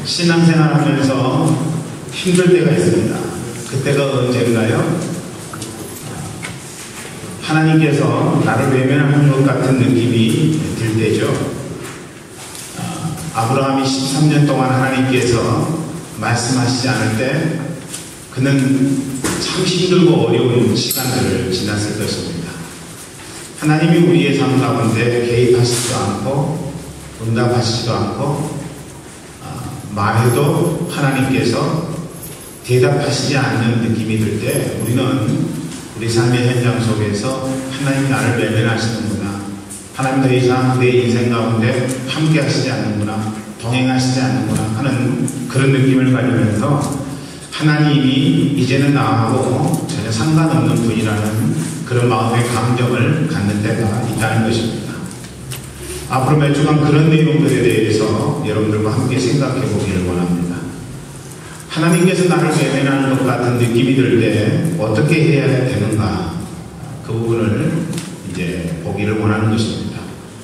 신앙생활 하면서 힘들 때가 있습니다. 그때가 언제인가요? 하나님께서 나를 외면하는 것 같은 느낌이 들 때죠. 아브라함이 13년 동안 하나님께서 말씀하시지 않을 때 그는 참 힘들고 어려운 시간들을 지났을 것입니다. 하나님이 우리의 삶 가운데 개입하시지도 않고 응답하시지도 않고 말해도 하나님께서 대답하시지 않는 느낌이 들 때 우리는 우리 삶의 현장 속에서 하나님 나를 외면하시는구나, 하나님 더 이상 내 인생 가운데 함께 하시지 않는구나, 동행하시지 않는구나 하는 그런 느낌을 가지면서 하나님이 이제는 나하고 전혀 상관없는 분이라는 그런 마음의 감정을 갖는 때가 있다는 것입니다. 앞으로 몇 주간 그런 내용들에 대해서 여러분들과 함께 생각해 보기를 원합니다. 하나님께서 나를 외면하는 것 같은 느낌이 들 때 어떻게 해야 되는가, 그 부분을 이제 보기를 원하는 것입니다.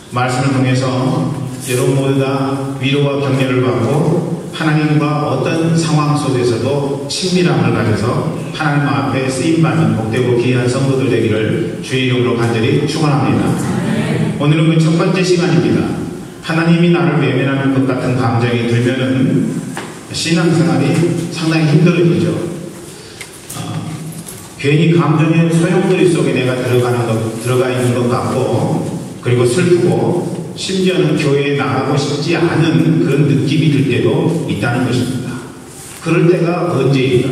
말씀을 통해서 여러분 모두 다 위로와 격려를 받고 하나님과 어떤 상황 속에서도 친밀함을 가져서 하나님 앞에 쓰임받는 복되고 귀한 성도들 되기를 주의 이름으로 간절히 축원합니다. 오늘은 그 첫 번째 시간입니다. 하나님이 나를 외면하는 것 같은 감정이 들면은 신앙생활이 상당히 힘들어지죠. 괜히 감정의 소용돌이 속에 내가 들어가 있는 것 같고, 그리고 슬프고, 심지어는 교회에 나가고 싶지 않은 그런 느낌이 들 때도 있다는 것입니다. 그럴 때가 언제인가?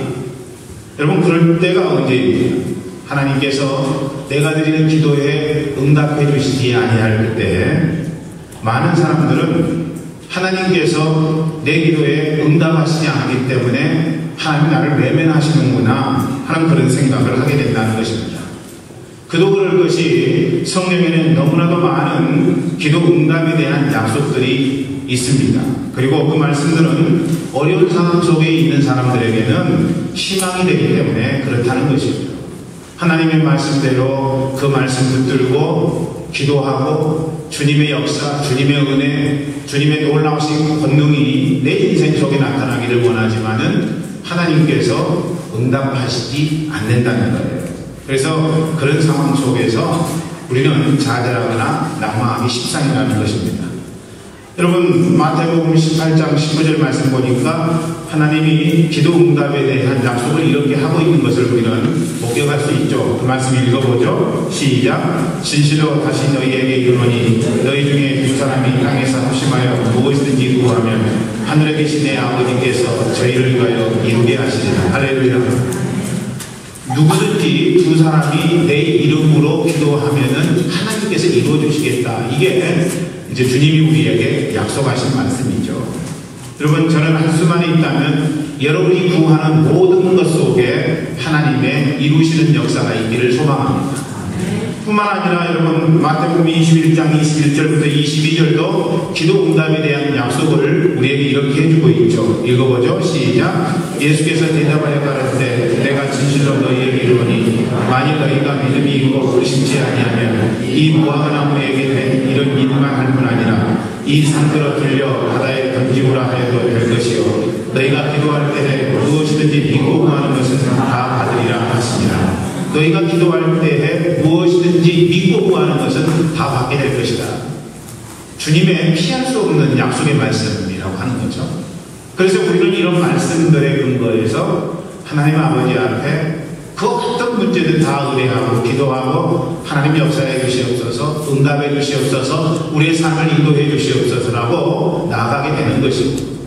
여러분, 그럴 때가 언제입니까? 하나님께서 내가 드리는 기도에 응답해 주시지 아니할 때 많은 사람들은 하나님께서 내 기도에 응답하시지 않기 때문에 하나님 나를 외면하시는구나 하는 그런 생각을 하게 된다는 것입니다. 그도 그럴 것이 성경에는 너무나도 많은 기도 응답에 대한 약속들이 있습니다. 그리고 그 말씀들은 어려운 상황 속에 있는 사람들에게는 희망이 되기 때문에 그렇다는 것입니다. 하나님의 말씀대로 그 말씀 붙들고 기도하고 주님의 역사, 주님의 은혜, 주님의 놀라우신 권능이 내 인생 속에 나타나기를 원하지만은 하나님께서 응답하시지 않는다는 거예요. 그래서 그런 상황 속에서 우리는 좌절하거나 낙망하기 십상이라는 것입니다. 여러분, 마태복음 18장 19절 말씀 보니까 하나님이 기도 응답에 대한 약속을 이렇게 하고 있는 것을 우리는 목격할 수 있죠. 그 말씀 읽어보죠. 시작. 진실로 다시 너희에게 이르노니 너희 중에 두 사람이 땅에서 합심하여 무엇이든지 구하면 하늘에 계신 내 아버지께서 저희를 위하여 이루게 하시리라. 할렐루야. 누구든지 두 사람이 내 이름으로 기도하면은 하나님께서 이루어 주시겠다. 이게 이제 주님이 우리에게 약속하신 말씀이죠. 여러분, 저는 한순간에 있다면 여러분이 구하는 모든 것 속에 하나님의 이루시는 역사가 있기를 소망합니다. 뿐만 아니라 여러분, 마태복음 21장 21절부터 22절도 기도 응답에 대한 약속을 우리에게 이렇게 해주고 있죠. 읽어보죠. 시작. 예수께서 대답하여 가라사대 내가 진실로 너희에게 이르노니 만일 너희가 믿음이 있고 의심치 아니하면 이 무화과나무에게 된 이런 믿음만 할 뿐 아니라 이 산들어 들려 바다에 던지우라 하여도 될 것이요 너희가 기도할 때에 무엇이든지 믿고 구하는 것은 다 받으리라 하시니라. 너희가 기도할 때에 무엇이든지 믿고 구하는 것은 다 받게 될 것이다. 주님의 피할 수 없는 약속의 말씀이라고 하는 거죠. 그래서 우리는 이런 말씀들의 근거에서 하나님 아버지 앞에 그 어떤 문제든 다 의뢰하고 기도하고 하나님 역사해 주시옵소서, 응답해 주시옵소서, 우리의 삶을 인도해 주시옵소서라고 나아가게 되는 것입니다.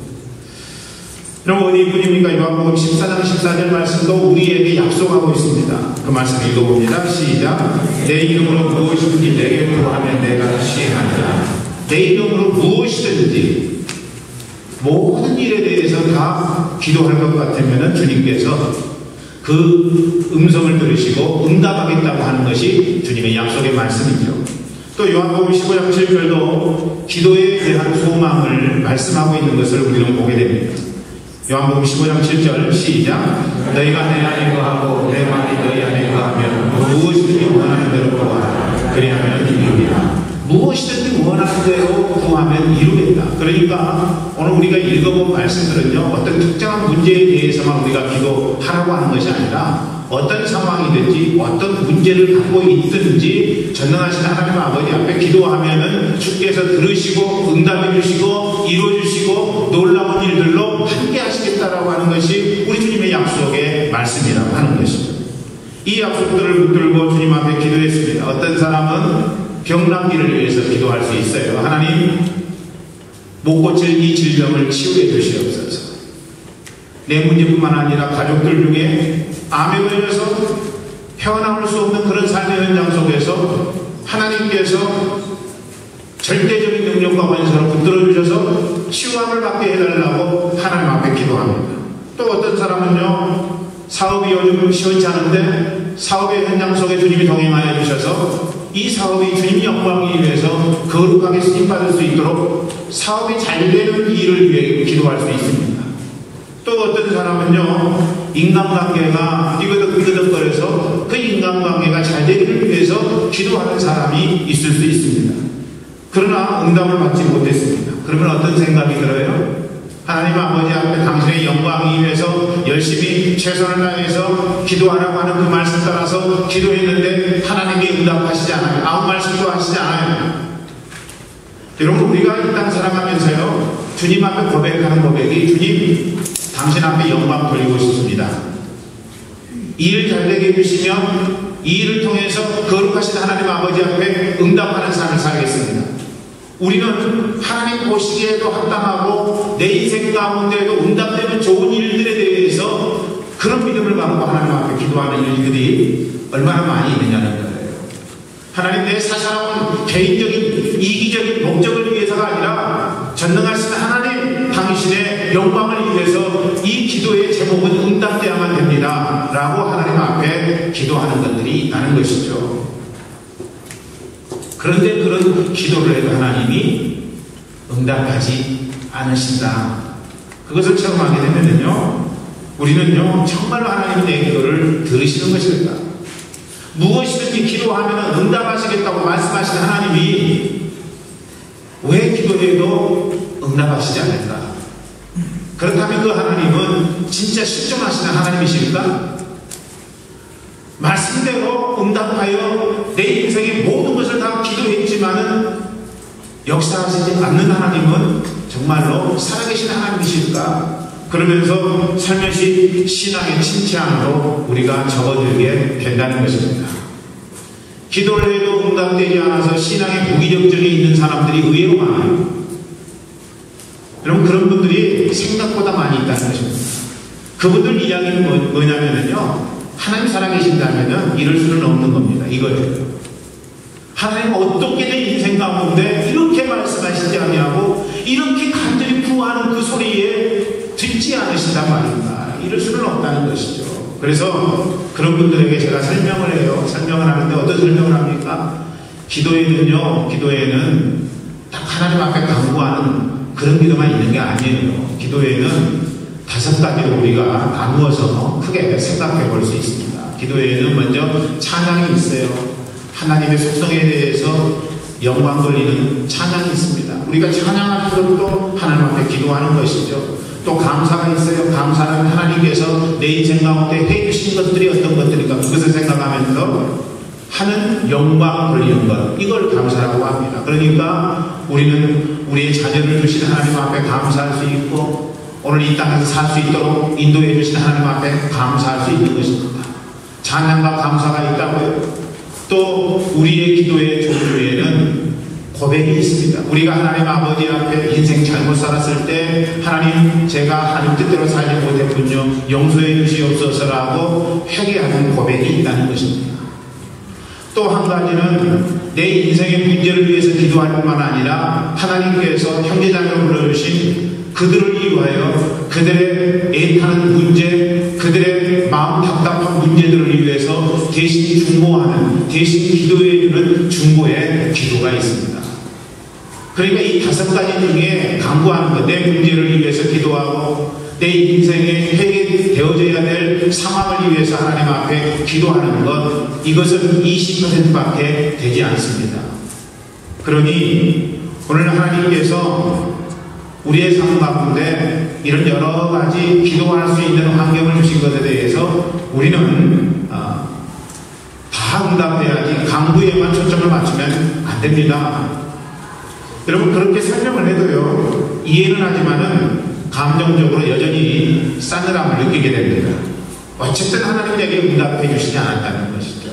여러분, 어디뿐입니까? 요한복음 14장 14절 말씀도 우리에게 약속하고 있습니다. 그 말씀 읽어봅니다. 시작. 내 이름으로 무엇이든지 내게 구하면 내가 시행하리라. 내 이름으로 무엇이든지 모든 일에 대해서 다 기도할 것 같으면 주님께서 그 음성을 들으시고 응답하겠다고 하는 것이 주님의 약속의 말씀이죠. 또 요한복음 15장 7절도 기도에 대한 소망을 말씀하고 있는 것을 우리는 보게 됩니다. 요한복음 15장 7절 시작. 너희가 내 안에 거하고 내 말이 너희 안에 거하면 무엇이든지 원하는 대로 구하라. 그리하면 이루리라. 무엇이든지 원하는 대로 구하면 이루겠다. 그러니까 오늘 우리가 읽어본 말씀들은요, 어떤 특정한 문제에 대해서만 우리가 기도하라고 하는 것이 아니라 어떤 상황이든지 어떤 문제를 갖고 있든지 전능하신 하나님 아버지 앞에 기도하면은 주께서 들으시고 응답해 주시고 이루어 주시고 놀라운 일들로 함께 하시겠다라고 하는 것이 우리 주님의 약속의 말씀이라고 하는 것이죠. 이 약속들을 붙들고 주님 앞에 기도했습니다. 어떤 사람은 병남기를 위해서 기도할 수 있어요. 하나님, 못 고칠 이 질병을 치유해 주시옵소서. 내 문제뿐만 아니라 가족들 중에 암에 걸려서 헤어나올 수 없는 그런 삶의 현장 속에서 하나님께서 절대적인 능력과 권세로 붙들어 주셔서 치유함을 받게 해달라고 하나님 앞에 기도합니다. 또 어떤 사람은요, 사업이 요즘 시원치 않은데 사업의 현장 속에 주님이 동행하여 주셔서 이 사업이 주님 영광을 위해서 거룩하게 쓰임받을 수 있도록 사업이 잘 되는 일을 위해 기도할 수 있습니다. 또 어떤 사람은요, 인간관계가 삐그덕삐그덕거려서 그 인간관계가 잘 되기를 위해서 기도하는 사람이 있을 수 있습니다. 그러나 응답을 받지 못했습니다. 그러면 어떤 생각이 들어요? 하나님 아버지 앞에 당신의 영광을 위해서 열심히 최선을 다해서 기도하라고 하는 그 말씀 따라서 기도했는데 하나님이 응답하시지 않아요. 아무 말씀도 하시지 않아요. 여러분, 우리가 이 땅 살아가면서요, 주님 앞에 고백하는 고백이, 주님, 당신 앞에 영광 돌리고 싶습니다. 이 일 잘 되게 해주시면 이 일을 통해서 거룩하신 하나님 아버지 앞에 응답하는 삶을 살겠습니다. 우리는 하나님 보시기에도 합당하고 내 인생 가운데에도 응답되는 좋은 일들에 대해서 그런 믿음을 갖고 하나님 앞에 기도하는 일들이 얼마나 많이 있느냐는 거예요. 하나님, 내 사사로운 개인적인 이기적인 목적을 위해서가 아니라 전능하신 하나님 당신의 영광을 위해서 이 기도의 제목은 응답되어야만 됩니다 라고 하나님 앞에 기도하는 것들이 있다는 것이죠. 그런데 그런 기도를 해도 하나님이 응답하지 않으신다. 그것을 체험하게 되면요, 우리는요, 정말로 하나님이 내 기도를 들으시는 것일까? 무엇이든지 기도하면 응답하시겠다고 말씀하신 하나님이 왜 기도해도 응답하시지 않을까? 그렇다면 그 하나님은 진짜 실존하시는 하나님이실까? 말씀대로 응답하여 내 인생의 모든 것을 다 기도했지만은 역사하시지 않는 하나님은 정말로 살아계신 하나님이실까? 그러면서 살며시 신앙의 침체함으로 우리가 접어들게 된다는 것입니다. 기도를 해도 응답되지 않아서 신앙의 무기력증에 있는 사람들이 의외로 많아요. 여러분, 그런 분들이 생각보다 많이 있다는 것입니다. 그분들 이야기는 뭐냐면요, 하나님 살아계신다면 이럴 수는 없는 겁니다. 이거예요. 하나님 어떻게 내 인생 가운데 이렇게 말씀하시지 아니하고 이렇게 간절히 구하는 그 소리에 듣지 않으신단 말입니다. 이럴 수는 없다는 것이죠. 그래서 그런 분들에게 제가 설명을 해요. 설명을 하는데 어떤 설명을 합니까? 기도에는 딱 하나님 앞에 간구하는 그런 기도만 있는 게 아니에요. 기도에는 5가지로 우리가 나누어서 크게 생각해 볼 수 있습니다. 기도에는 먼저 찬양이 있어요. 하나님의 속성에 대해서 영광 돌리는 찬양이 있습니다. 우리가 찬양할 때도 하나님 앞에 기도하는 것이죠. 또 감사가 있어요. 감사는 하나님께서 내 인생 가운데 해주신 것들이 어떤 것들인가 그것을 생각하면서 하는 영광 돌리는 것, 이걸 감사라고 합니다. 그러니까 우리는 우리의 자녀를 주신 하나님 앞에 감사할 수 있고 오늘 이 땅에서 살 수 있도록 인도해 주신 하나님 앞에 감사할 수 있는 것입니다. 찬양과 감사가 있다고요. 또 우리의 기도의 종류에는 고백이 있습니다. 우리가 하나님 아버지 앞에 인생 잘못 살았을 때 하나님, 제가 하나님 뜻대로 살지 못했군요, 용서해 주시옵소서라고 회개하는 고백이 있다는 것입니다. 또 한 가지는 내 인생의 문제를 위해서 기도할 뿐만 아니라 하나님께서 형제자매로 불러주신 그들을 위하여 그들의 애타는 문제, 그들의 마음 답답한 문제들을 위해서 대신 중보하는, 대신 기도해주는 중보의 기도가 있습니다. 그러니까 이 5가지 중에 간구하는 것, 내 문제를 위해서 기도하고 내 인생에 해결되어져야 될 상황을 위해서 하나님 앞에 기도하는 것, 이것은 20%밖에 되지 않습니다. 그러니 오늘 하나님께서 우리의 삶 가운데 이런 여러 가지 기도할 수 있는 환경을 주신 것에 대해서 우리는 다 응답해야지 강구에만 초점을 맞추면 안 됩니다. 여러분, 그렇게 설명을 해도요, 이해는 하지만은 감정적으로 여전히 싸늘함을 느끼게 됩니다. 어쨌든 하나님이 내게 응답해 주시지 않았다는 것이죠.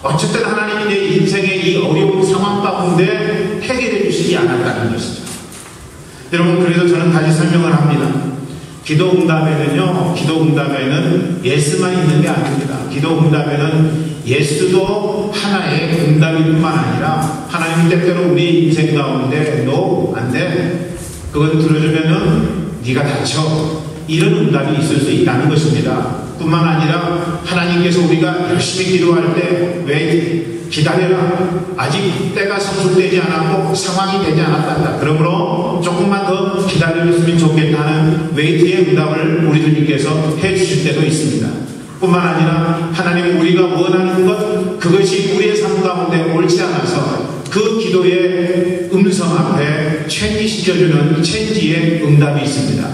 어쨌든 하나님이 내 인생의 이 어려운 상황 가운데 해결해 주시지 않았다는 것이죠. 여러분, 그래서 저는 다시 설명을 합니다. 기도 응답에는 예스만 있는 게 아닙니다. 기도 응답에는 예수도 하나의 응답일 뿐만 아니라 하나님이 때때로 우리 인생 가운데 너 안 돼, 그건 들어주면은 네가 다쳐, 이런 응답이 있을 수 있다는 것입니다. 뿐만 아니라 하나님께서 우리가 열심히 기도할 때 왜 기다려라, 아직 때가 성숙되지 않았고 상황이 되지 않았다, 그러므로 조금만 더 기다려줬으면 좋겠다는 웨이트의 응답을 우리 주님께서 해주실 때도 있습니다. 뿐만 아니라 하나님, 우리가 원하는 것, 그것이 우리의 삶 가운데 옳지 않아서 그 기도의 음성 앞에 체인지시켜주는 체인지의 응답이 있습니다.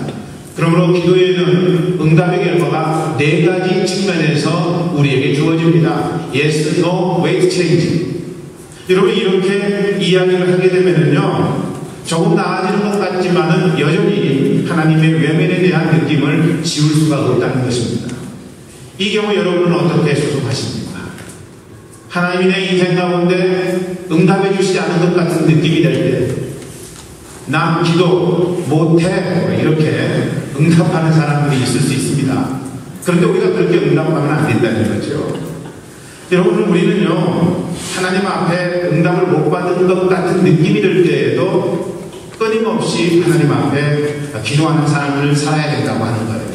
그러므로 기도에는 응답의 결과가 4가지 측면에서 우리에게 주어집니다. Yes, No, Wait, Change. 여러분, 이렇게 이야기를 하게 되면요, 조금 나아지는 것 같지만은 여전히 하나님의 외면에 대한 느낌을 지울 수가 없다는 것입니다. 이 경우 여러분은 어떻게 소속하십니까? 하나님이 내 인생 가운데 응답해 주시지 않은 것 같은 느낌이 될 때, 난 기도 못해, 이렇게 응답하는 사람들이 있을 수 있습니다. 그런데 우리가 그렇게 응답하면 안 된다는 거죠. 여러분, 우리는요, 하나님 앞에 응답을 못 받은 것 같은 느낌이 들 때에도 끊임없이 하나님 앞에 기도하는 사람을 살아야 된다고 하는 거예요.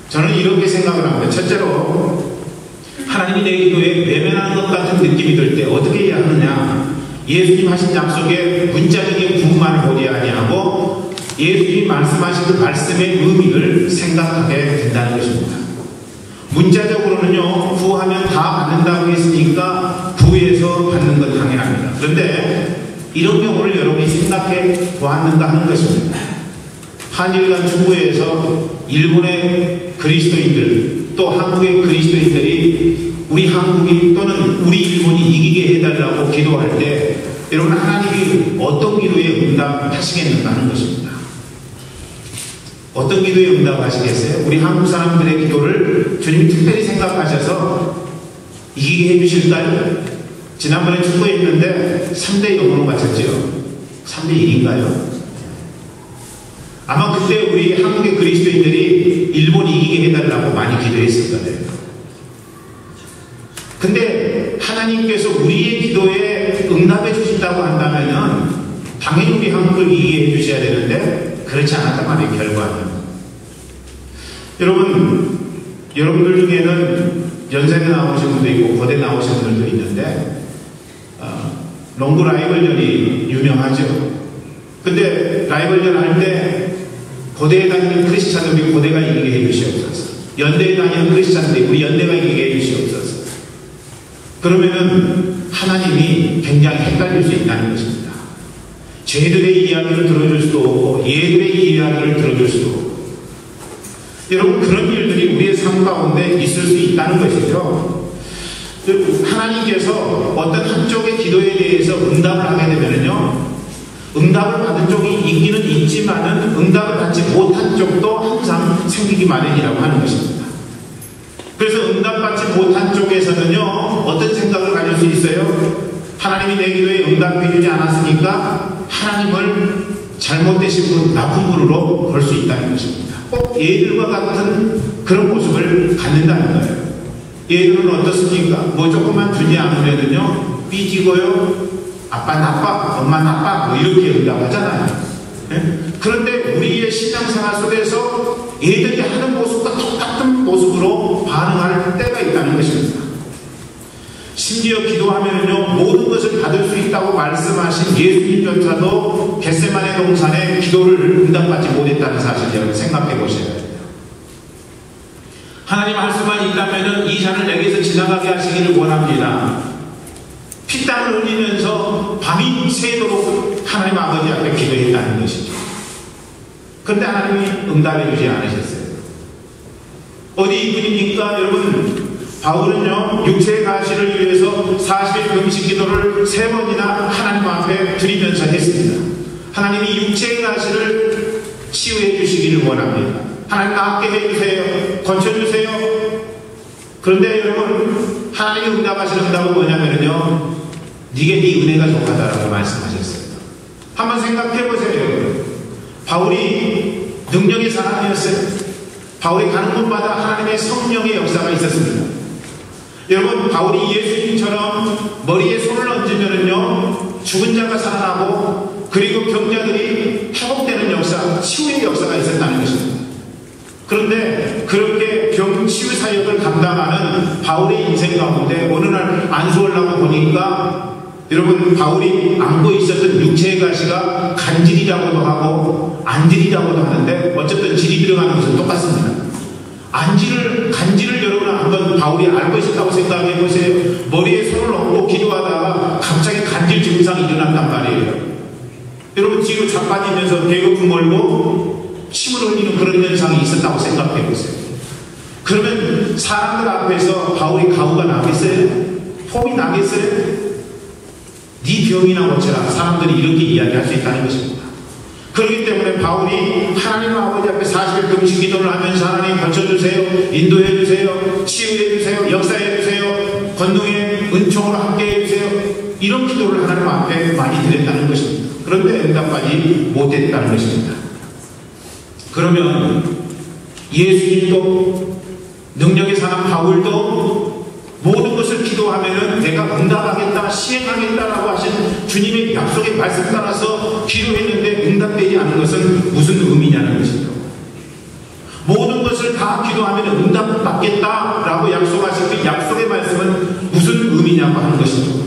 저는 이렇게 생각을 합니다. 첫째로, 하나님이 내 기도에 외면하는 것 같은 느낌이 들 때 어떻게 해야 하느냐? 예수님 하신 약속의 문자적인 부분만을 보지 아니하고 예수님이 말씀하신 그 말씀의 의미를 생각하게 된다는 것입니다. 문자적으로는요, 구하면 다 받는다고 했으니까 구해서 받는 건 당연합니다. 그런데 이런 경우를 여러분이 생각해 보았는가 하는 것입니다. 한일 간 축구에서 일본의 그리스도인들, 또 한국의 그리스도인들이 우리 한국이 또는 우리 일본이 이기게 해달라고 기도할 때 여러분, 하나님이 어떤 기도에 응답하시겠는가 하는 것입니다. 어떤 기도에 응답하시겠어요? 우리 한국 사람들의 기도를 주님이 특별히 생각하셔서 이기게 해주실까요? 지난번에 축구에 있는데 3대 0으로 맞췄죠? 3대 1인가요? 아마 그때 우리 한국의 그리스도인들이 일본이 이기게 해달라고 많이 기도했을 거예요. 근데 하나님께서 우리의 기도에 응답해 주신다고 한다면은 당연히 우리 한국을 이기게 해주셔야 되는데 그렇지 않았단 말이에요, 결과는. 여러분들 중에는 연세대 나오신 분도 있고 고대 나오신 분들도 있는데 농구 라이벌전이 유명하죠. 근데 라이벌전 할 때 고대에 다니는 크리스찬들이 고대가 이기게 해주시옵소서, 연대에 다니는 크리스찬들이 우리 연대가 이기게 해주시옵소서. 그러면은 하나님이 굉장히 헷갈릴 수 있다는 것입니다. 쟤들의 이야기를 들어줄 수도 없고 얘들의 이야기를 들어줄 수도 없고, 여러분, 그런 일들이 우리의 삶 가운데 있을 수 있다는 것이죠. 하나님께서 어떤 한쪽의 기도에 대해서 응답을 하게 되면요, 응답을 받은 쪽이 있기는 있지만은 응답을 받지 못한 쪽도 항상 생기기 마련이라고 하는 것입니다. 그래서 응답받지 못한 쪽에서는요, 어떤 생각을 가질 수 있어요? 하나님이 내 기도에 응답해 주지 않았으니까 하나님을 잘못되신 분, 나쁜 분으로 볼 수 있다는 것입니다. 꼭 얘들과 같은 그런 모습을 갖는다는 거예요. 얘들은 어떻습니까? 뭐 조금만 주지 않으면은요, 삐지고요, 아빠 나빠, 엄마 나빠, 뭐 이렇게 응답하잖아요. 예? 그런데 우리의 신앙생활 속에서 얘들이 하는 모습과 똑같은 모습으로 반응할 때가 있다는 것입니다. 심지어 기도하면은요, 모든 것을 받을 수 있다고 말씀하신 예수님조차도 겟세마네 동산에 기도를 응답받지 못했다는 사실을 여러분 생각해 보셔야 돼요. 하나님 할 수만 있다면은 이 잔을 내게서 지나가게 하시기를 원합니다. 피땀을 흘리면서 밤이 새도록 하나님 아버지 앞에 기도했다는 것이죠. 그런데 하나님이 응답해 주지 않으셨어요. 어디 이분입니까? 여러분, 바울은요, 육체의 가시를 위해서 40일 금식 기도를 3번이나 하나님 앞에 드리면서 했습니다. 하나님이 육체의 가시를 치유해 주시기를 원합니다. 하나님 낫게 해주세요. 고쳐주세요. 그런데 여러분, 하나님이 응답하시는 응답은 뭐냐면요, 네게 네 은혜가 족하다라고 말씀하셨어요. 한번 생각해 보세요. 바울이 능력의 사람이었어요. 바울이 가는 곳마다 하나님의 성령의 역사가 있었습니다. 여러분, 바울이 예수님처럼 머리에 손을 얹으면은요, 죽은 자가 살아나고, 그리고 병자들이 회복되는 역사, 치유의 역사가 있었다는 것입니다. 그런데 그렇게 병치유 사역을 감당하는 바울의 인생 가운데 어느 날 안수하려고 보니까, 여러분, 바울이 안고 있었던 육체의 가시가 간질이라고도 하고 안질이라고도 하는데, 어쨌든 질이 들어가는 것은 똑같습니다. 간질을 여러분 한번 바울이 알고 있었다고 생각해 보세요. 머리에 손을 얹고 기도하다가 갑자기 간질 증상이 일어났단 말이에요. 여러분, 뒤로 자빠지면서 배고픔 멀고 침을 흘리는 그런 현상이 있었다고 생각해 보세요. 그러면 사람들 앞에서 바울이 가오가 나겠어요? 폼이 나겠어요? 네 병이나 고쳐라. 사람들이 이렇게 이야기할 수 있다는 것입니다. 그렇기 때문에 바울이 하나님 아버지 앞에 40일 금식 기도를 하면서 하나님 고쳐주세요, 인도해주세요, 치유해주세요, 역사해주세요, 권능의 은총으로 함께해주세요, 이런 기도를 하나님 앞에 많이 드렸다는 것입니다. 그런데 응답하지 못했다는 것입니다. 그러면 예수님도 능력의 사람 바울도 모든 것을 기도하면은 내가 응답하겠다, 시행하겠다라고 하신 주님의 약속의 말씀 따라서 기도했는데 응답되지 않은 것은 무슨 의미냐는 것이죠. 모든 것을 다 기도하면 응답받겠다라고 약속하신 그 약속의 말씀은 무슨 의미냐고 하는 것이죠.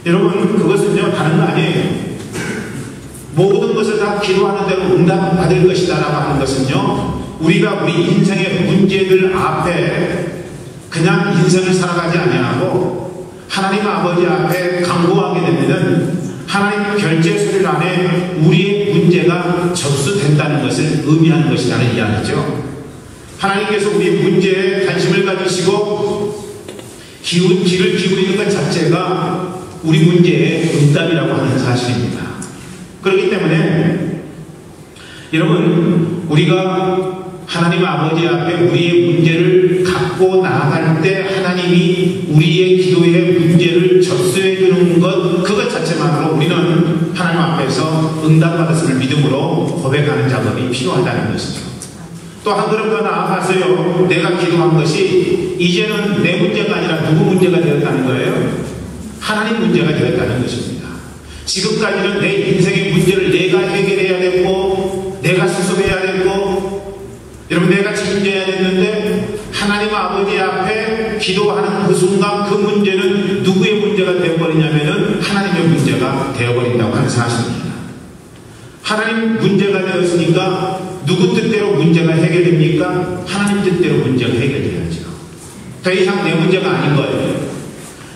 여러분, 그것은요, 다른 거 아니에요. 모든 것을 다 기도하는 대로 응답받을 것이다라고 하는 것은요, 우리가 우리 인생의 문제들 앞에 그냥 인생을 살아가지 아니하고 하나님 아버지 앞에 간구하게 되면은 하나님 결제 서류 안에 우리의 문제가 접수된다는 것을 의미하는 것이라는 이야기죠. 하나님께서 우리의 문제에 관심을 가지시고 귀를 기울이는 것 자체가 우리 문제의 응답이라고 하는 사실입니다. 그렇기 때문에 여러분, 우리가 하나님 아버지 앞에 우리의 문제를 갖고 나아갈 때 하나님이 우리의 기도의 문제를 접수해 주는 것, 그것 자체만으로 우리는 하나님 앞에서 응답받았음을 믿음으로 고백하는 작업이 필요하다는 것이죠. 또 한 걸음 더 나아가서요, 내가 기도한 것이 이제는 내 문제가 아니라 누구 문제가 되었다는 거예요? 하나님 문제가 되었다는 것입니다. 지금까지는 내 인생의 문제를 내가 해결해야 되고 내가 수습해야 되고 여러분, 내가 책임져야 됐는데 하나님 아버지 앞에 기도하는 그 순간 그 문제는 누구의 문제가 되어버리냐면은 하나님의 문제가 되어버린다고 하는 사실입니다. 하나님 문제가 되었으니까 누구 뜻대로 문제가 해결됩니까? 하나님 뜻대로 문제가 해결돼야죠. 더 이상 내 문제가 아닌 거예요.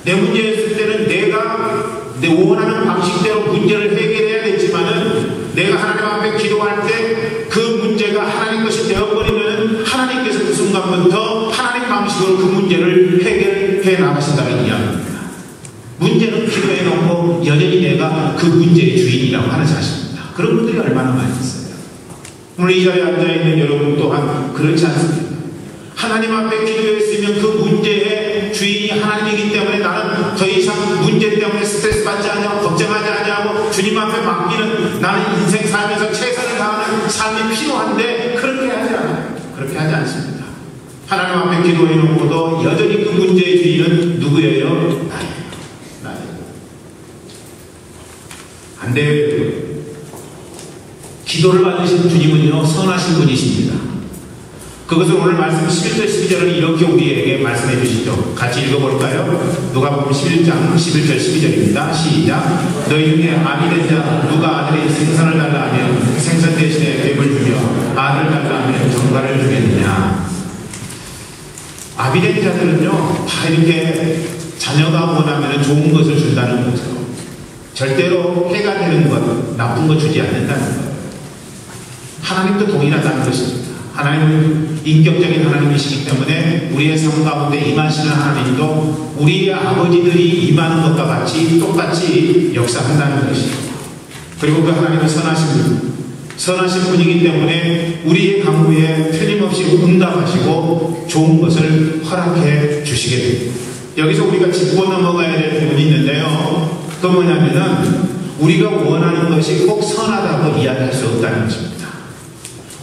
내 문제였을 때는 내가 내 원하는 방식대로 문제를 해결해야 되지만은 내가 하나님 앞에 기도할 때 그 문제가 하나님 것이 되어버리면 하나님께서 그 순간부터 하나님 방식으로 그 문제를 해결해 나가신다는 이야기입니다. 문제는 기도해 놓고 여전히 내가 그 문제의 주인이라고 하는 사실입니다. 그런 분들이 얼마나 많이 있어요. 오늘 이 자리에 앉아있는 여러분 또한 그렇지 않습니다. 하나님 앞에 기도했으면 그 문제의 주인이 하나님이기 때문에 나는 더 이상 문제 때문에 스트레스 받지 않냐고 걱정하지 않냐고 주님 앞에 맡기는, 나는 인생 살면서 최선을 다하는 삶이 필요한데 그렇게 하지 않아요. 그렇게 하지 않습니다. 하나님 앞에 기도해 놓고도 여전히 그 문제의 주인은 누구예요? 나예요. 안 돼요. 기도를 받으신 주님은요, 선하신 분이십니다. 그것을 오늘 말씀 11절 12절을 이렇게 우리에게 말씀해 주시죠. 같이 읽어볼까요? 누가복음 11장 11절 12절입니다. 시작. 너희 중에 아비 된 자 누가 아들의 생선을 달라 하면 생선 대신에 뱀을 주며 아들 달라 하면 정갈을 주겠느냐. 아비 된 자들은요, 다 이렇게 자녀가 원하면 좋은 것을 준다는 거죠. 절대로 해가 되는 것, 나쁜 거 주지 않는다는 것. 하나님도 동일하다는 것입니다. 하나님은 인격적인 하나님이시기 때문에 우리의 삶 가운데 임하시는 하나님도 우리의 아버지들이 임하는 것과 같이 똑같이 역사한다는 것이죠. 그리고 그 하나님은 선하신 분이기 때문에 우리의 간구에 틀림없이 응답하시고 좋은 것을 허락해 주시게 됩니다. 여기서 우리가 짚고 넘어가야 될 부분이 있는데요. 그 뭐냐면은 우리가 원하는 것이 꼭 선하다고 이야기할 수 없다는 것입니다.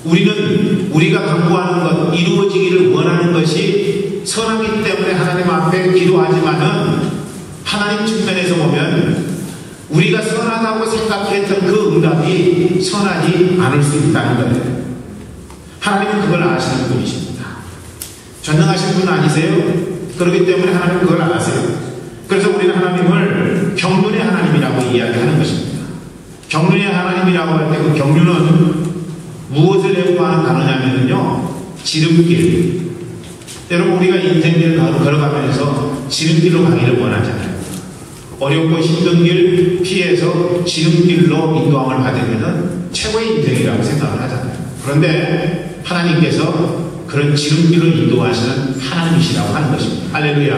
우리는 우리가 간구하는 것, 이루어지기를 원하는 것이 선하기 때문에 하나님 앞에 기도하지만은 하나님 측면에서 보면 우리가 선하다고 생각했던 그 응답이 선하지 않을 수 있다는 거예요. 하나님은 그걸 아시는 분이십니다. 전능하신 분 아니세요? 그렇기 때문에 하나님은 그걸 아세요. 그래서 우리는 하나님을 경륜의 하나님이라고 이야기하는 것입니다. 경륜의 하나님이라고 할 때 그 경륜은 무엇을 예고하는 단어냐면요, 지름길. 여러분, 우리가 인생길을 걸어가면서 지름길로 가기를 원하잖아요. 어렵고 힘든 길 피해서 지름길로 인도함을 받으면 최고의 인생이라고 생각을 하잖아요. 그런데 하나님께서 그런 지름길로 인도하시는 하나님이시라고 하는 것입니다. 할렐루야.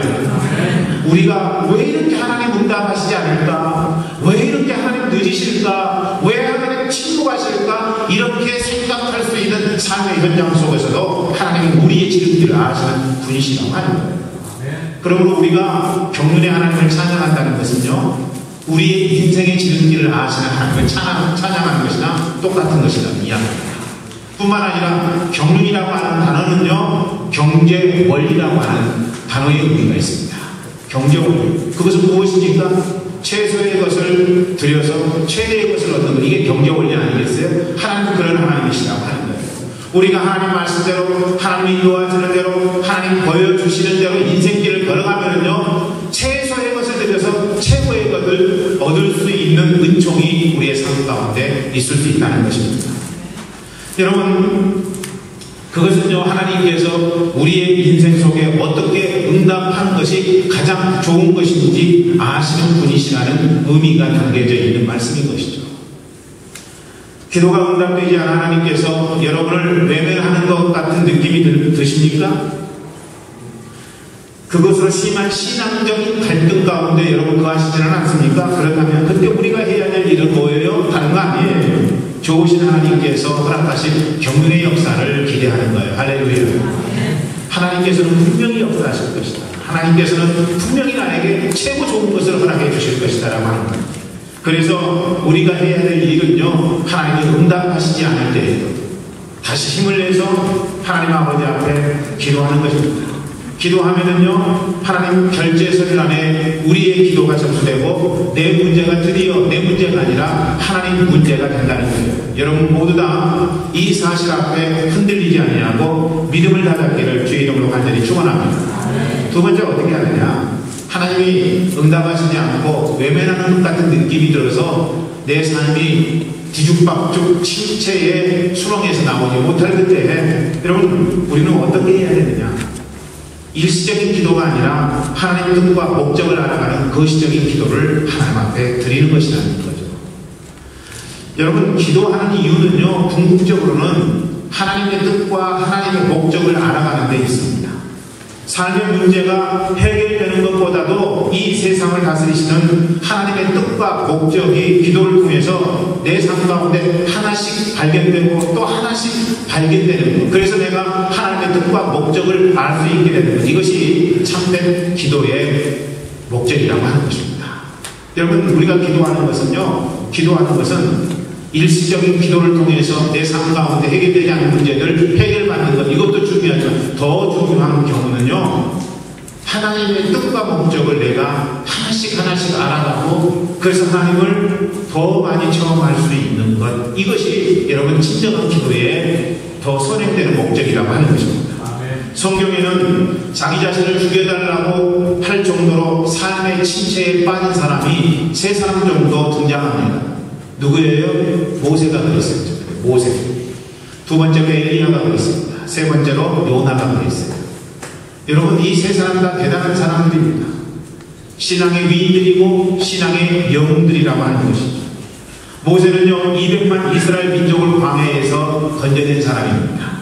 우리가 왜 이렇게 하나님 응답하시지 않을까? 왜 이렇게 하나님 늦으실까? 왜 하나님 침묵하실까? 이렇게 생각할 수 있는 삶의 현장 속에서도 하나님은 우리의 지름길을 아시는 분이시라고 하는 거예요. 그러므로 우리가 경륜의 하나님을 찬양한다는 것은요, 우리의 인생의 지름길을 아시는 하나님을 찬양하는 것이나 똑같은 것이라는 이야기입니다. 뿐만 아니라 경륜이라고 하는 단어는요, 경제 원리라고 하는 단어의 의미가 있습니다. 경제 원리. 그것은 무엇입니까? 최소의 것을 들여서 최대의 것을 얻는 것. 이게 경제 원리 아니겠어요? 하나님은 그런 하나님이시라고 하는 거예요. 우리가 하나님 말씀대로, 하나님이 인도하시는 대로, 하나님 보여주시는 대로 인생길을 걸어가면요, 최소의 것을 들여서 최고의 것을 얻을 수 있는 은총이 우리의 삶 가운데 있을 수 있다는 것입니다. 여러분, 그것은요, 하나님께서 우리의 인생 속에 어떻게 응답하는 것이 가장 좋은 것인지 아시는 분이시라는 의미가 담겨져 있는 말씀인 것이죠. 기도가 응답되지 않아 하나님께서 여러분을 외면하는 것 같은 느낌이 드십니까? 그것으로 심한 신앙적인 갈등 가운데 여러분 거하시지는 않습니까? 그렇다면 그때 우리가 해야 될 일은 뭐예요? 다른 거 아니에요. 좋으신 하나님께서 허락하신 경륜의 역사를 기대하는 거예요. 할렐루야. 하나님께서는 분명히 역사하실 것이다. 하나님께서는 분명히 나에게 최고 좋은 것을 허락해 주실 것이다 라고 하는 거예요. 그래서 우리가 해야 될 일은요, 하나님이 응답하시지 않을 때에도 다시 힘을 내서 하나님 아버지 앞에 기도하는 것입니다. 기도하면은요, 하나님 결제서를 안에 우리의 기도가 접수되고 내 문제가 드디어 내 문제가 아니라 하나님 문제가 된다는 거예요. 여러분 모두 다 이 사실 앞에 흔들리지 아니하고 믿음을 다잡기를 주의 이름으로 간절히 축원합니다. 두 번째 어떻게 하느냐? 하나님이 응답하시지 않고 외면하는 것 같은 느낌이 들어서 내 삶이 뒤죽박죽 침체의 수렁에서 나오지 못할 그때 여러분 우리는 어떻게 해야 되느냐? 일시적인 기도가 아니라 하나님의 뜻과 목적을 알아가는 거시적인 기도를 하나님 앞에 드리는 것이라는 거죠. 여러분 기도하는 이유는요, 궁극적으로는 하나님의 뜻과 하나님의 목적을 알아가는 데 있습니다. 삶의 문제가 해결되는 것보다도 이 세상을 다스리시는 하나님의 뜻과 목적이 기도를 통해서 내 삶 가운데 하나씩 발견되고 또 하나씩 발견되는 것. 그래서 내가 하나님의 뜻과 목적을 알 수 있게 되는 것. 이것이 참된 기도의 목적이라고 하는 것입니다. 여러분 우리가 기도하는 것은 일시적인 기도를 통해서 내 삶 가운데 해결되지 않는 문제들 해결받는 것, 이것도 중요하죠. 더 중요한 경우는요, 하나님의 뜻과 목적을 내가 하나씩 알아가고 그래서 하나님을 더 많이 체험할 수 있는 것, 이것이 여러분 진정한 기도의 더 선행되는 목적이라고 하는 것입니다. 성경에는 자기 자신을 죽여달라고 할 정도로 삶의 침체에 빠진 사람이 세 사람 정도 등장합니다. 누구예요? 모세가 그랬습니다. 모세. 두 번째로 엘리야가 그랬습니다. 세 번째로 요나가 그랬어요. 여러분 이 세 사람 다 대단한 사람들입니다. 신앙의 위인들이고 신앙의 영웅들이라고 하는 것이죠. 모세는요 200만 이스라엘 민족을 광야에서 건져낸 사람입니다.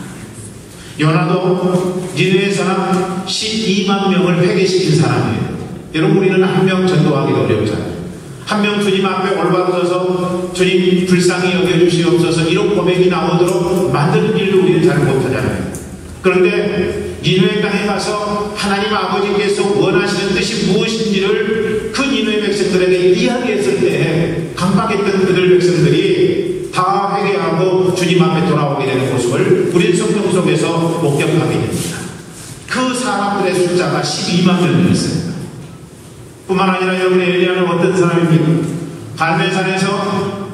요나도 니느웨 사람 12만 명을 회개시킨 사람이에요. 여러분 우리는 한 명 전도하기도 어렵잖아요. 한 명 주님 앞에 올바르셔서 주님 불쌍히 여겨주시옵소서 이런 고백이 나오도록 만드는 일도 우리는 잘 못하잖아요. 그런데 니느웨 땅에 가서 하나님 아버지께서 원하시는 뜻이 무엇인지를 그 니느웨 백성들에게 이야기했을 때 강박했던 그들 백성들이 다 회개하고 주님 앞에 돌아오게 되는 모습을 우리는 성경 속에서 목격하게 됩니다. 그 사람들의 숫자가 12만 명이었습니다. 뿐만 아니라 여러분 엘리야는 어떤 사람입니까? 갈멜산에서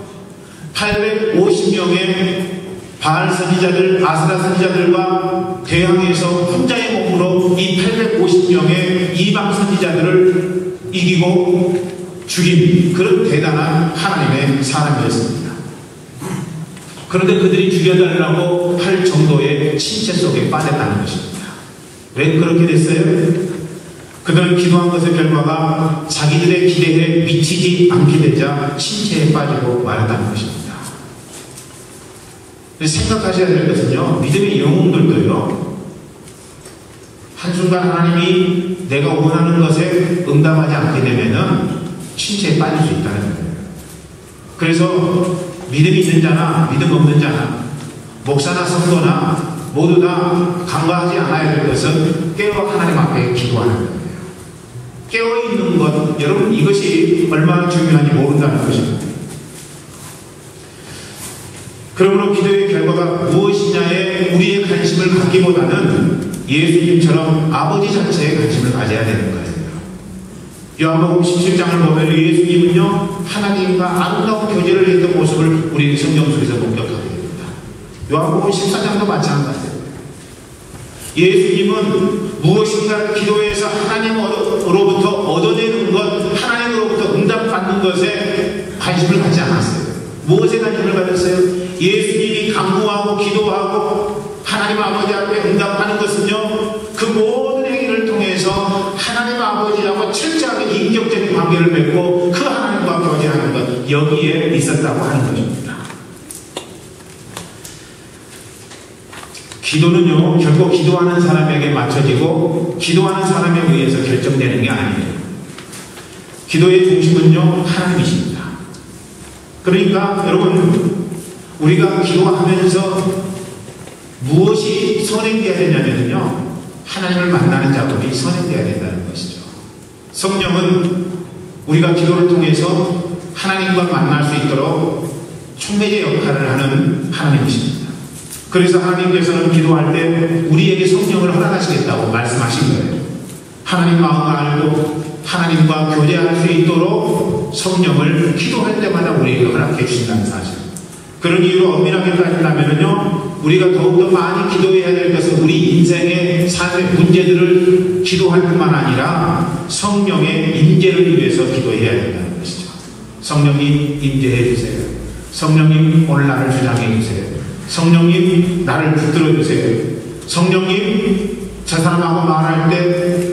850명의 바알 선지자들, 아스라 선지자들과 대항해서 혼자의 몸으로 이 850명의 이방 선지자들을 이기고 죽인 그런 대단한 하나님의 사람이었습니다. 그런데 그들이 죽여달라고 할 정도의 침체 속에 빠졌다는 것입니다. 왜 그렇게 됐어요? 그들은 기도한 것의 결과가 자기들의 기대에 미치지 않게 되자 침체에 빠지고 말았다는 것입니다. 생각하셔야 될 것은요, 믿음의 영웅들도요, 한순간 하나님이 내가 원하는 것에 응답하지 않게 되면은 침체에 빠질 수 있다는 거예요. 그래서 믿음이 있는 자나 믿음 없는 자나 목사나 성도나 모두 다 간과하지 않아야 될 것은 깨어 하나님 앞에 기도하는 거예요. 깨어있는 것, 여러분 이것이 얼마나 중요한지 모른다는 것입니다. 그러므로 기도의 결과가 무엇이냐에 우리의 관심을 갖기보다는 예수님처럼 아버지 자체에 관심을 가져야 되는 거예요. 요한복음 17장을 보면 예수님은요 하나님과 아름다운 교제를 했던 모습을 우리 성경 속에서 목격하게 됩니다. 요한복음 14장도 마찬가지예요. 예수님은 무엇인가를 기도해서 하나님으로부터 얻어내는 것, 하나님으로부터 응답받는 것에 관심을 갖지 않았어요. 무엇에 관심을 가졌어요? 예수님이 간구하고 기도하고 하나님 아버지 앞에 응답하는 것은요 그 모든 행위를 통해서 하나님 아버지하고 철저하게 인격적인 관계를 맺고 그 하나님과 교제하는 것, 여기에 있었다고 하는 것입니다. 기도는요 결국 기도하는 사람에게 맞춰지고 기도하는 사람에 의해서 결정되는 게 아니에요. 기도의 중심은요 하나님이십니다. 그러니까 여러분 우리가 기도하면서 무엇이 선행되어야 되냐면요 하나님을 만나는 작업이 선행되어야 된다는 것이죠. 성령은 우리가 기도를 통해서 하나님과 만날 수 있도록 촉매제 역할을 하는 하나님이십니다. 그래서 하나님께서는 기도할 때 우리에게 성령을 허락하시겠다고 말씀하신 거예요. 하나님 마음을 알고 하나님과 교제할 수 있도록 성령을 기도할 때마다 우리에게 허락해 주신다는 사실. 그런 이유로 엄밀하게 따지려면요 우리가 더욱더 많이 기도해야 될 것은 우리 인생의 삶의 문제들을 기도할 뿐만 아니라 성령의 임재를 위해서 기도해야 된다는 것이죠. 성령님 임재해 주세요. 성령님 오늘 나를 주장해 주세요. 성령님 나를 붙들어 주세요. 성령님 저 사람하고 말할 때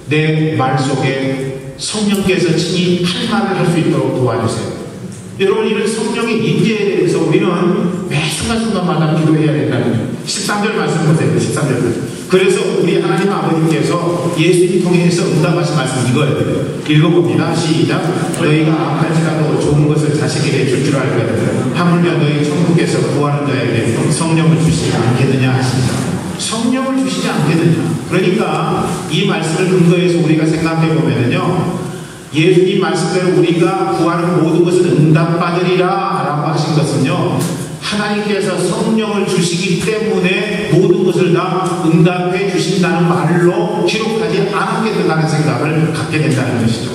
내 말 속에 성령께서 친히 할 말을 할 수 있도록 도와주세요. 여러분 이런 성령의 임재에 대해서 우리는 매 순간순간마다 기도해야 된다는 거예요. 13절 말씀 보세요. 13절 말씀. 그래서 우리 하나님 아버지께서 예수님 통해서 응답하신 말씀 이거예요. 읽어봅니다. 시작. 너희가 악할지라도 좋은 것을 자식에게 줄 줄 알거든 하물며 너희 천국에서 구하는 자에게 성령을 주시지 않겠느냐 하십니다. 성령을 주시지 않겠느냐. 그러니까 이 말씀을 근거해서 우리가 생각해 보면은요 예수님 말씀대로 우리가 구하는 모든 것은 응답받으리라 라고 하신 것은요 하나님께서 성령을 주시기 때문에 모든 것을 다 응답해 주신다는 말로 기록하지 않겠다는 생각을 갖게 된다는 것이죠.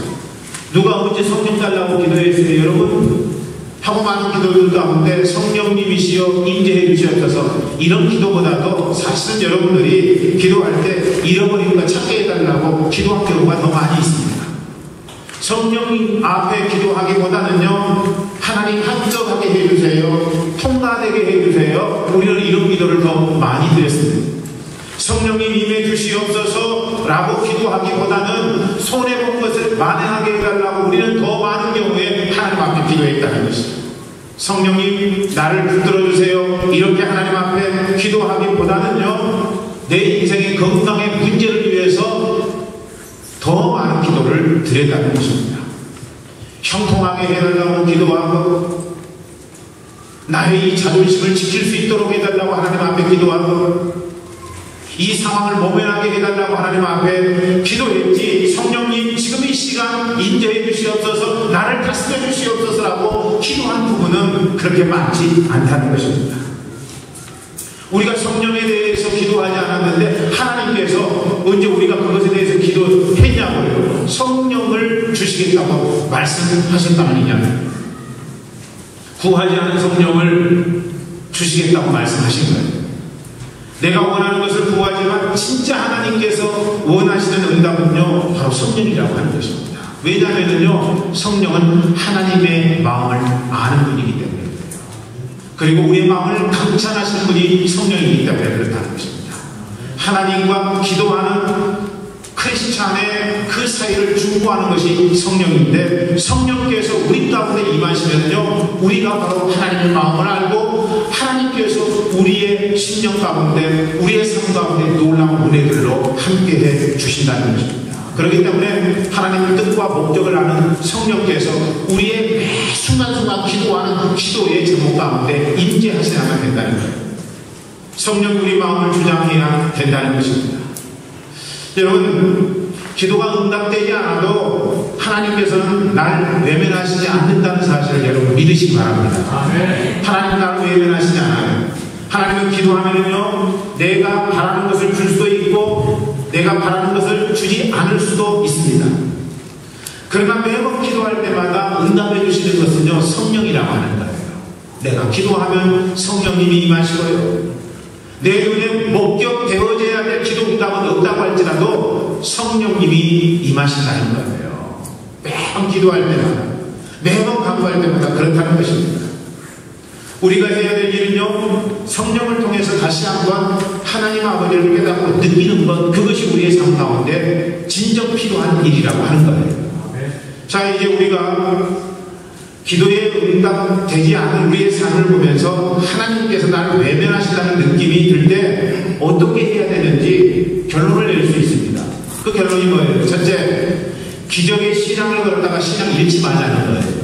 누가 언제 성령 달라고 기도했어요? 여러분 하고 많은 기도들 가운데 성령님이시여 임재해 주시옵소서 이런 기도보다도 사실은 여러분들이 기도할 때 잃어버린 것 찾게 해달라고 기도한 경우가 더 많이 있습니다. 성령님 앞에 기도하기보다는요 하나님 합격하게 해주세요, 통과되게 해주세요, 우리는 이런 기도를 더 많이 드렸습니다. 성령님 임해 주시옵소서 라고 기도하기보다는 손해본 것을 만회하게 해달라고 우리는 더 많은 경우에 하나님 앞에 기도했다는 것입니다. 성령님 나를 붙들어주세요 이렇게 하나님 앞에 기도하기보다는요, 내 인생의 건강의 문제를 위해서 더 많은 기도를 드렸다는 것입니다. 형통하게 해달라고 기도하고, 나의 이 자존심을 지킬 수 있도록 해달라고 하나님 앞에 기도하고, 이 상황을 모면하게 해달라고 하나님 앞에 기도했지, 성령님 지금 이 시간 인도해 주시옵소서, 나를 다스려 주시옵소서라고 기도한 부분은 그렇게 많지 않다는 것입니다. 우리가 성령에 대해서 기도하지 않았는데 하나님께서 언제 우리가 그것에 대해서 기도했냐고요. 성령을 주시겠다고 말씀하셨단 말이냐. 구하지 않은 성령을 주시겠다고 말씀하신 거예요. 내가 원하는 것을 구하지만 진짜 하나님께서 원하시는 응답은요, 바로 성령이라고 하는 것입니다. 왜냐하면요, 성령은 하나님의 마음을 아는 분이기 때문에, 그리고 우리의 마음을 감찰하시는 분이 성령이기 때문에 그렇다는 것입니다. 하나님과 기도하는 크리스찬의 그 사이를 중보하는 것이 성령인데, 성령께서 우리 가운데 임하시면요, 우리가 바로 하나님의 마음을 알고 하나님께서 우리의 심령 가운데, 우리의 삶 가운데 놀라운 은혜들로 함께해 주신다는 것입니다. 그렇기 때문에 하나님의 뜻과 목적을 아는 성령께서 우리의 매 순간순간 기도하는 기도의 제목 가운데 임재하셔야만 된다는 거예요. 성령이 우리 마음을 주장해야 된다는 것입니다. 여러분, 기도가 응답되지 않아도 하나님께서는 나를 외면하시지 않는다는 사실을 여러분 믿으시기 바랍니다. 하나님 나를 외면하시지 않아요. 하나님은 기도하면요, 내가 바라는 것을 줄 수도 있고 내가 바라는 것을 주지 않을 수도 있습니다. 그러나 매번 기도할 때마다 응답해 주시는 것은요, 성령이라고 하는 거예요. 내가 기도하면 성령님이 임하시고요, 내 눈에 목격되어져야 될 기도 응답은 없다고 할지라도 성령님이 임하신다는 거예요. 매번 기도할 때마다, 매번 간구할 때마다 그렇다는 것입니다. 우리가 해야 될 일은요, 성령을 통해서 다시 한번 하나님 아버지를 깨닫고 느끼는 것, 그것이 우리의 삶 가운데 진정 필요한 일이라고 하는 거예요. 자, 이제 우리가 기도에 응답되지 않은 우리의 삶을 보면서 하나님께서 나를 외면하신다는 느낌이 들 때 어떻게 해야 되는지 결론을 낼 수 있습니다. 그 결론이 뭐예요? 첫째, 기적의 신앙을 걸었다가 신앙 잃지 말라는 거예요.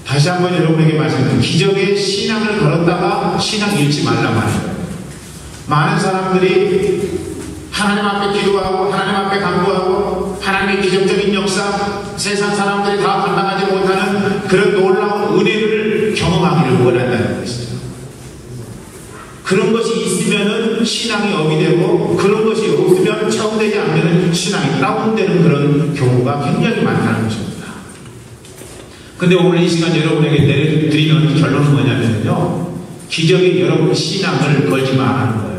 다시 한번 여러분에게 말씀드립니다. 기적의 신앙을 걸었다가 신앙 잃지 말란 말이에요. 많은 사람들이 하나님 앞에 기도하고 하나님 앞에 간구하고 하나님의 기적적인 역사, 세상 사람들이 다 감당하지 못하는 그런 놀라운 은혜를 경험하기를 원한다는 것이죠. 그런 것이 있으면은 신앙이 업이 되고, 그런 것이 없으면 체험되지 않으면 신앙이 다운되는 그런 경우가 굉장히 많다는 것입니다. 근데 오늘 이 시간 여러분에게 내려드리는 결론은 뭐냐면요, 기적에 여러분 신앙을 걸지 말라는 거예요.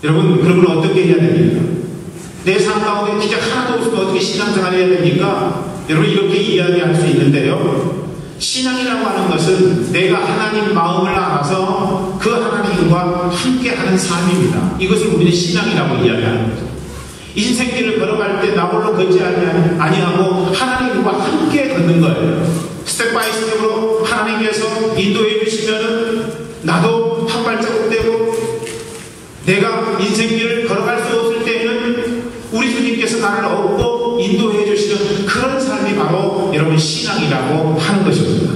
여러분, 그러면 어떻게 해야 됩니까? 내 삶 가운데 기적 하나도 없으면 어떻게 신앙생활을 해야 됩니까? 여러분, 이렇게 이야기할 수 있는데요, 신앙이라고 하는 것은 내가 하나님 마음을 알아서 그 하나님과 함께하는 삶입니다. 이것을 우리는 신앙이라고 이야기하는 거죠. 인생길을 걸어갈 때 나홀로 걷지 아니하고 하나님과 함께 걷는 거예요. 스텝 바이 스텝으로 하나님께서 인도해 주시면은 나도 한 발자국 떼고, 내가 인생길을 걸어갈 수 없을 때에는 우리 주님께서 나를 얻고 인도해 주시는 그런 삶이 바로 여러분 신앙이라고 하는 것입니다.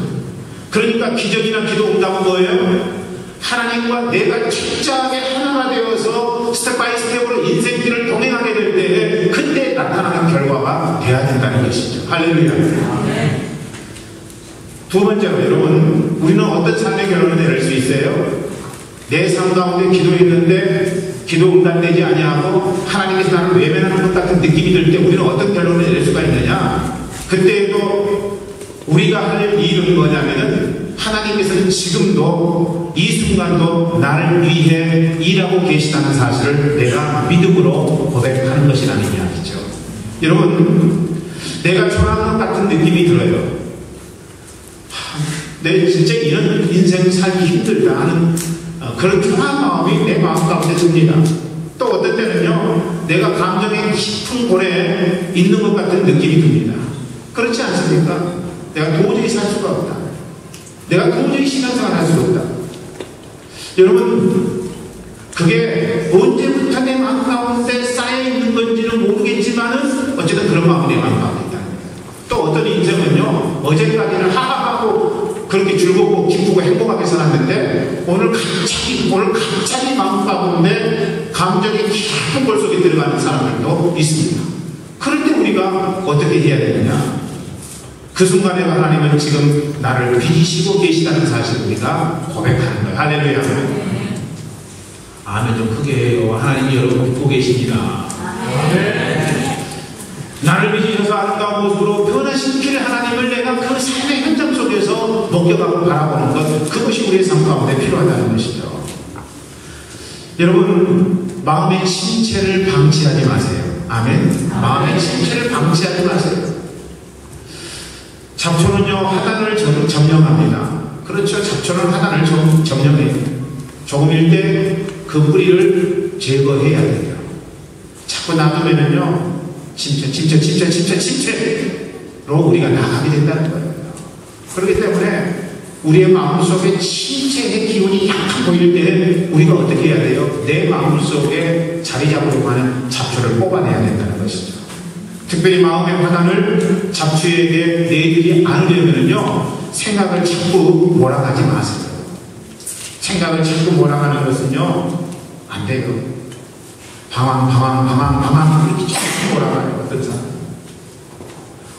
그러니까 기적이나 기도 응답은 뭐예요? 하나님과 내가 철저하게 하나가 되어서 스텝 바이 스텝으로 인생길을 동행하게 될 때 그때 나타나는 결과가 돼야 된다는 것이죠. 할렐루야. 두 번째로, 여러분, 우리는 어떤 삶의 결론을 내릴 수 있어요? 내 삶 가운데 기도했는데 기도 응답되지 아니하고 하나님께서 나를 외면하는 것 같은 느낌이 들 때 우리는 어떤 결론을 내릴 수가 있느냐? 그때에도 우리가 할 일은 뭐냐면은, 하나님께서는 지금도 이 순간도 나를 위해 일하고 계시다는 사실을 내가 믿음으로 고백하는 것이라는 이야기죠. 여러분, 내가 초라한 것 같은 느낌이 들어요. 내 진짜 이런 인생 살기 힘들다 하는 그런 초라한 마음이 내 마음 가운데 듭니다. 또 어떤 때는요, 내가 감정의 깊은 고래에 있는 것 같은 느낌이 듭니다. 그렇지 않습니까? 내가 도저히 살 수가 없다. 내가 도저히 신앙생활 할 수가 없다. 여러분, 그게 언제부터 내 마음 가운데 쌓여있는 건지는 모르겠지만은 어쨌든 그런 마음이 내 마음 가운데 있다는 거예요. 또 어떤 인생은요, 어제까지는 하하하고 그렇게 즐겁고 기쁘고 행복하게 살았는데 오늘 갑자기 마음 가운데 감정이 깊은 골 속에 들어가는 사람들도 있습니다. 그럴 때 우리가 어떻게 해야 되느냐? 그 순간에 하나님은 지금 나를 빚으시고 계시다는 사실을 우리가 고백하는 거예요. 할렐루야. 아멘 좀 크게 해요. 하나님이 여러분 믿고 계십니다. 나를 빚으셔서 아름다운 모습으로 변화시킬 하나님을 내가 그 삶의 현장 속에서 목격하고 바라보는 것, 그것이 우리의 삶 가운데 필요하다는 것이죠. 여러분, 마음의 침체를 방치하지 마세요. 아멘. 마음의 침체를 방치하지 마세요. 잡초는요, 하단을 점령합니다. 그렇죠. 잡초는 하단을 점령해요. 조금일 때 그 뿌리를 제거해야 돼요. 자꾸 놔두면은요, 침체로 우리가 나가게 된다는 거예요. 그렇기 때문에 우리의 마음속에 침체의 기운이 약간 보일 때 우리가 어떻게 해야 돼요? 내 마음속에 자리 잡으려고 하는 잡초를 뽑아내야 된다는 것이죠. 특별히 마음의 화단을 잡초에게 내주지 않으려면요, 생각을 자꾸 몰아가지 마세요. 생각을 자꾸 몰아가는 것은요, 안 돼요. 방황 이렇게 자꾸 몰아가요.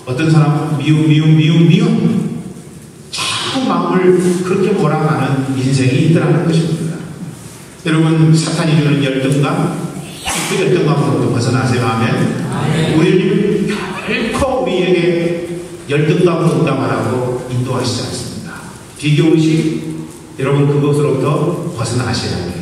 어떤 사람은 미움 자꾸 마음을 그렇게 몰아가는 인생이 있더라는 것입니다. 여러분, 사탄이 주는 열등감, 그 열등감으로부터 벗어나세요. 아멘. 우리는 결코 우리에게 열등감으로 응답하라고 인도하시지 않습니다. 비교의식, 여러분 그것으로부터 벗어나셔야 돼요.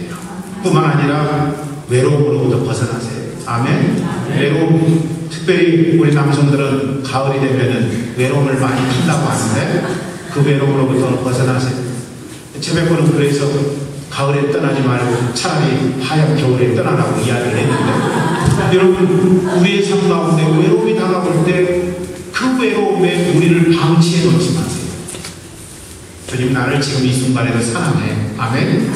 뿐만 아니라 외로움으로부터 벗어나세요. 아멘. 외로움, 특별히 우리 남성들은 가을이 되면은 외로움을 많이 탄다고 하는데 그 외로움으로부터 벗어나세요. 채백호는 그래서 가을에 떠나지 말고 차라리 하얀 겨울에 떠나라고 이야기를 했는데, 여러분, 우리의 삶 가운데 외로움이 다가올 때 그 외로움에 우리를 방치해 놓지 마세요. 주님, 나를 지금 이 순간에도 사랑해. 아멘.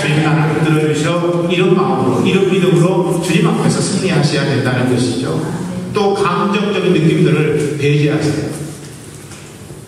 주님, 나를 붙들어 주셔. 이런 마음으로, 이런 믿음으로 주님 앞에서 승리하셔야 된다는 것이죠. 또 감정적인 느낌들을 배제하세요.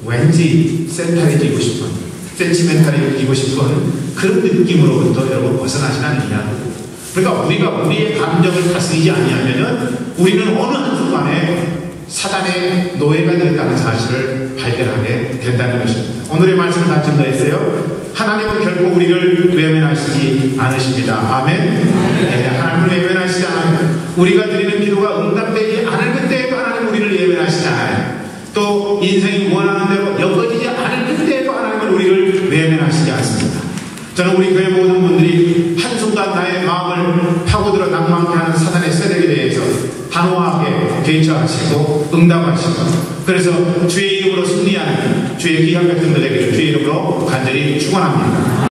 왠지 센타해지고 싶은, 센치멘탈해지고 싶은 그런 느낌으로부터 여러분 벗어나시라는 이야기입니다. 그러니까 우리가 우리의 감정을 다스리지 아니하면은 우리는 어느 한순간에 사단의 노예가 되었다는 사실을 발견하게 된다는 것입니다. 오늘의 말씀을 같이 더했어요. 하나님은 결코 우리를 외면하시지 않으십니다. 아멘. 네, 하나님을 외면하시지 않아요. 우리가 드리는 기도가 응답되지 않을 그때에도 하나님 우리를 외면하시잖아요. 또 인생이 원하는 대로 엮어지지 않을 그때에도 하나님은 우리를 외면하시지 않습니다. 저는 우리 교회 모든 분들이 한순간 나의 마음을 파고들어 낭망케 하는 사단의 세력에 대해서 단호하게 대처하시고 응답하시고, 그래서 주의 이름으로 승리하는 주의 귀한 백성들에게 주의 이름으로 간절히 축원합니다.